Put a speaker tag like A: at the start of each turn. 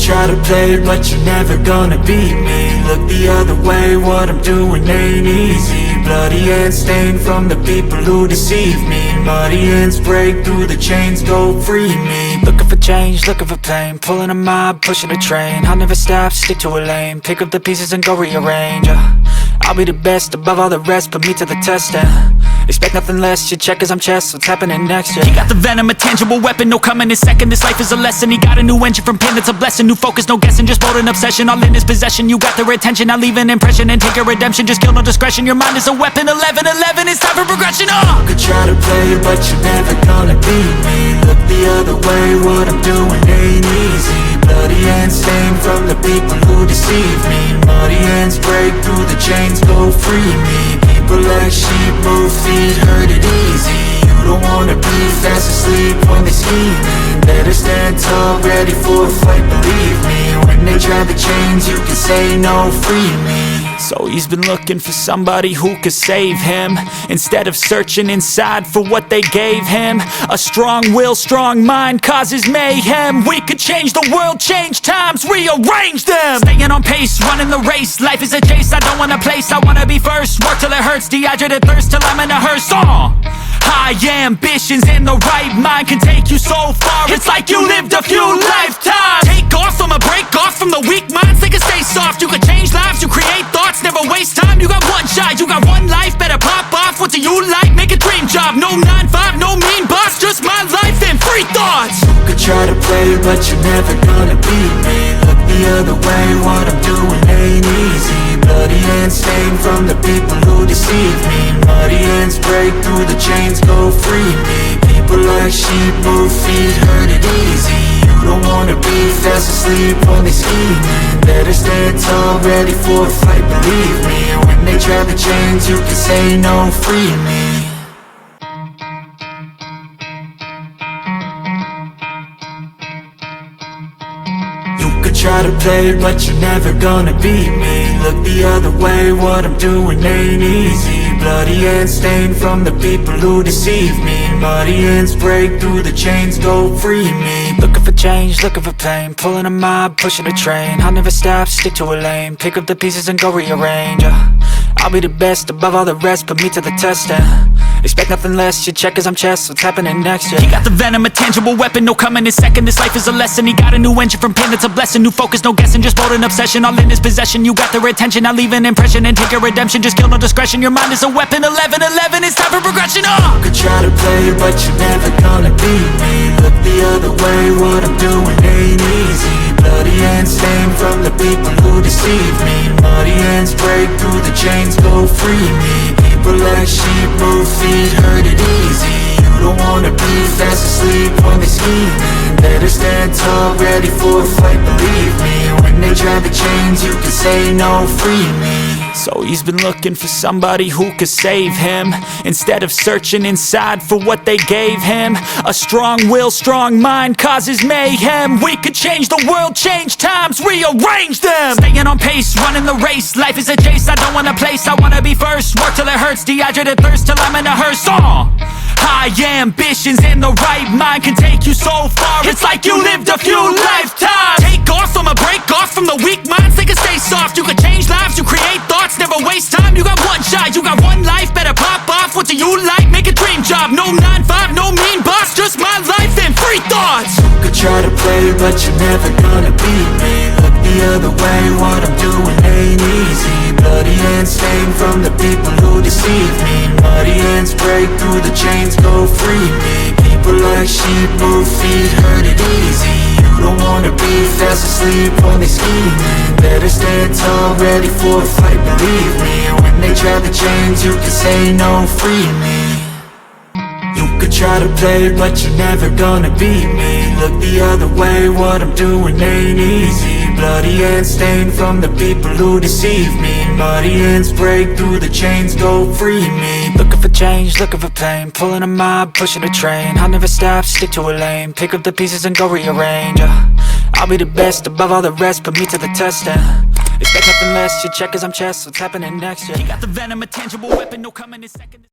A: try to play, but you're never gonna beat me. Look the other way, what I'm doing ain't easy. Bloody hands stained from the people who deceive me. Muddy hands break through the chains, go free me.
B: Looking for change, looking for pain, pulling a mob, pushing a train. I'll never stop, stick to a lane, pick up the pieces and go rearrange. I'll be the best above all the rest, put me to the test and expect nothing less, your check is I'm chess, what's happening next, yeah. He got the venom, a tangible weapon, no coming in second. This life is a lesson, he got a new engine from pain, it's a blessing. New focus, no guessing, just bold and obsession, all in his possession. You got their attention, I'll leave an impression and take your redemption. Just kill, no discretion, your mind is a weapon. 11-11, it's time for progression,
A: You could try to play, but you're never gonna beat me. Look the other way, what I'm doing ain't easy. Bloody hands stained from the people who deceive me. Muddy hands break through the chains, go free me. People like sheep move feet, hurt it easy. You don't wanna be fast asleep when they scheming. Better stand tall, ready for a fight, believe me. When they try the chains, you can say no, free me.
B: So he's been looking for somebody who could save him, instead of searching inside for what they gave him. A strong will, strong mind causes mayhem. We could change the world, change times, rearrange them. Staying on pace, running the race. Life is a chase, I don't want a place, I wanna be first. Work till it hurts, dehydrated thirst till I'm in a hearse. High ambitions in the right mind can take you so far. It's like you lived a few lifetimes. Take off from a break off from the weak minds, they can stay soft. You can change lives, you create thoughts, never waste time. You got one shot, you got one life, better pop off. What do you like? Make a dream job. No 9-5, no mean boss, just my life and free thoughts.
A: You could try to play, but you're never gonna beat me. Look the other way, what I'm doing ain't easy. Bloody hands stained from the people who deceive me. Muddy hands break through the chains, go free me. People like sheep move feet, hurt it easy. You don't wanna be fast asleep when they scheming. Better stand tall, ready for a fight, believe me. When they try the chains, you can say no, free me. You could try to play, but you're never gonna beat me. Look the other way, what I'm doing ain't easy. Bloody hands stained from the people who deceive me. Muddy hands break through the chains, go free me.
B: Looking for change, looking for pain, pulling a mob, pushing a train. I'll never stop, stick to a lane, pick up the pieces and go rearrange. I'll be the best above all the rest, put me to the test and expect nothing less, your check is I'm chess, what's happening next, yeah. He got the venom, a tangible weapon, no coming in second. This life is a lesson, he got a new engine from pain, it's a blessing. New focus, no guessing, just bold and obsession, all in his possession. You got their attention, I'll leave an impression and take your redemption. Just kill, no discretion, your mind is a weapon. 11-11, it's time for progression,
A: You could try to play, but you're never gonna beat me. Look the other way, what I'm doing ain't easy. Bloody hands stained from the people who deceive me. Muddy hands break through the chains, go free me. People like sheep move feet, hurt it easy. You don't wanna be fast asleep when they scheming. Better stand tall, ready for a fight, believe me. When they try the chains, you can say no, free me.
B: So he's been looking for somebody who could save him, instead of searching inside for what they gave him. A strong will, strong mind causes mayhem. We could change the world, change times, rearrange them. Staying on pace, running the race. Life is a chase, I don't want a place, I wanna be first. Work till it hurts, dehydrated thirst till I'm in a hearse. High ambitions in the right mind can take you so far. It's like you lived a few lifetimes. Take off from a break off from the weak minds, they can stay soft. You can change lives, you create thoughts, never waste time. You got one shot, you got one life, better pop off. What do you like? Make a dream job. No 9-5, no mean boss, just my life and free thoughts.
A: You could try to play, but you're never gonna beat me. Look the other way, what I'm doing ain't easy. Bloody hands stained from the people who deceive me. Muddy hands break through the chains, go free me. People like sheep move feet, hurt it easy. You don't wanna be fast asleep when they scheming. Better stand tall, ready for a fight, believe me. When they try the chains, you can say no, free me. You could try to play, but you're never gonna beat me. Look the other way, what I'm doing ain't easy. Bloody hands stained from the people who deceive me. Muddy hands break through the chains, go free me.
B: Looking for change, looking for pain, pulling a mob, pushing a train. I'll never stop, stick to a lane, pick up the pieces and go rearrange. I'll be the best above all the rest, put me to the test and expect nothing less, your check is I'm chess, what's happening next, yeah. He got the venom, a tangible weapon, no coming in second.